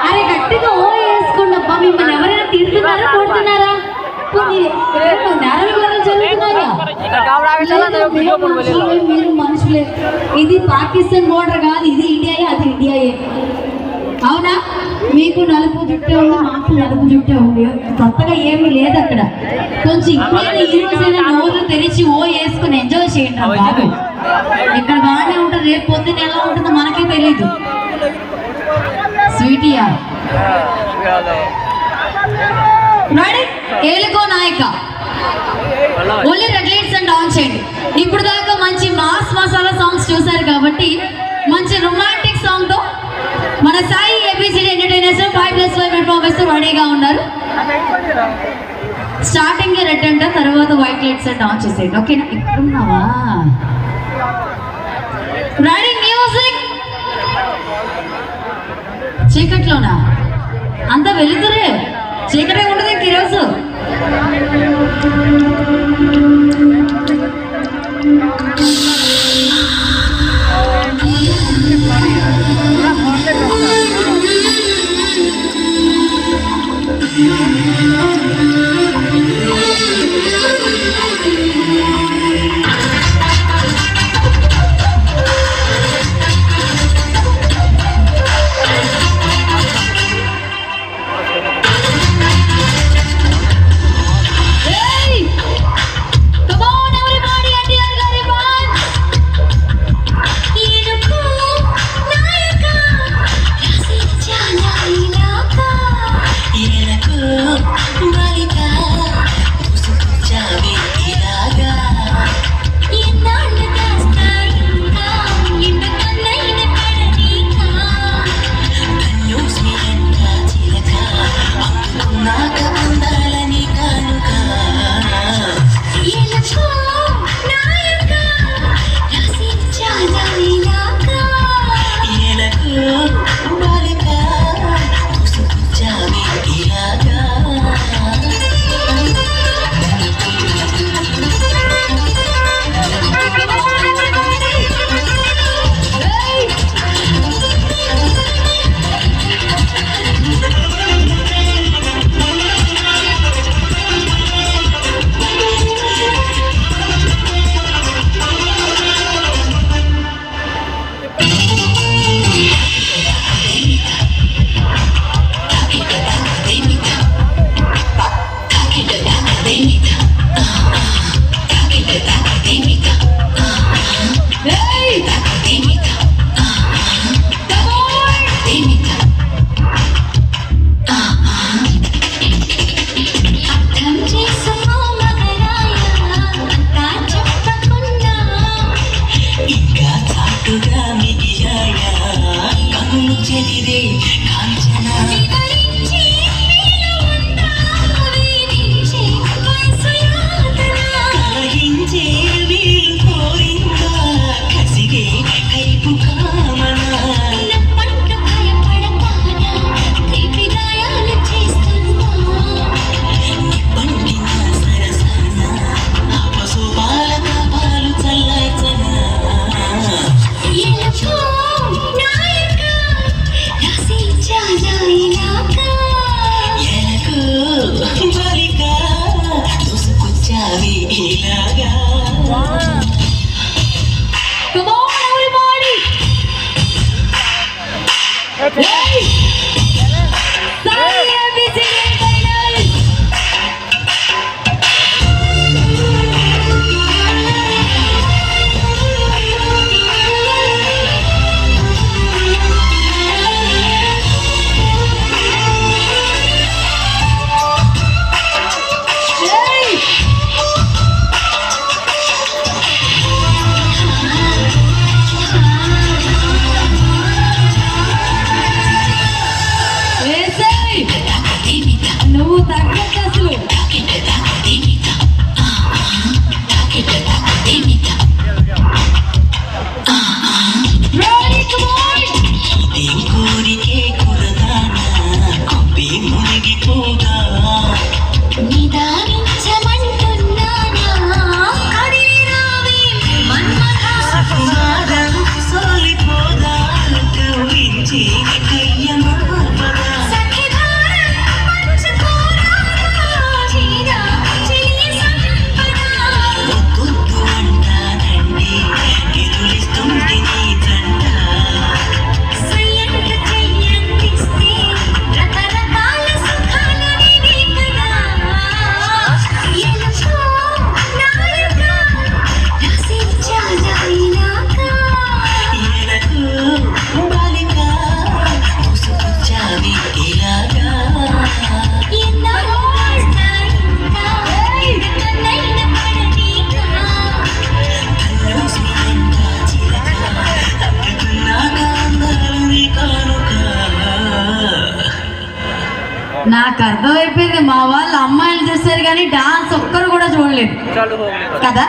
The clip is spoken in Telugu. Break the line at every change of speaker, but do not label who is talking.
అరే గట్టిగా ఓ వేసుకోండి అబ్బా. మిమ్మల్ని ఎవరైనా తిడుతున్నారా కొడుతున్నారా? మీరు మనుషులే. ఇది పాకిస్తాన్ బోర్డర్ కాదు, ఇది ఇండియాయే, అది ఇండియాయే. అవునా? మీకు నలుపు జుట్టే ఉంది, మాకు నలుపు జుట్టే ఉంది. కొత్తగా ఏమీ లేదు అక్కడ. కొంచెం ఇండియన్ హీరోస్ అయినా నోరు తెరిచి ఓ వేసుకుని ఎంజాయ్ చేయండి బాబు. ఇక్కడ బాగానే ఉంటుంది, రేపు పొద్దున్న ఎలా ఉంటుందో మనకే తెలీదు. స్వీటియా రెడీ? ఏలుకో నాయక only red lights and on చేయండి. ఇప్పుడు దాకా మంచి మాస్ మసాలా సాంగ్స్ చూసారు కాబట్టి మంచి రొమాంటిక్ సాంగ్ తో మన సాయి ఏబిసిడి ఎంటర్టైనర్స్ 5+5 పెర్ఫార్మెన్స్ తో రెడీగా ఉన్నారు. స్టార్టింగ్ రెడ్ అంట, తర్వాత వైట్ లైట్స్ అండ్ ఆన్ చేసేయండి. ఓకేనా? ఇప్పుడున్నావా? రెడీ? మ్యూజిక్. చీకట్లోనా? అంతా వెలుతురే, చీకటే ఉండదు ఇంక ఈరోజు. నాకు అర్థమైపోయింది, మా వాళ్ళు అమ్మాయిలు చూస్తారు కానీ డాన్స్ ఒక్కరు కూడా చూడలేదు కదా.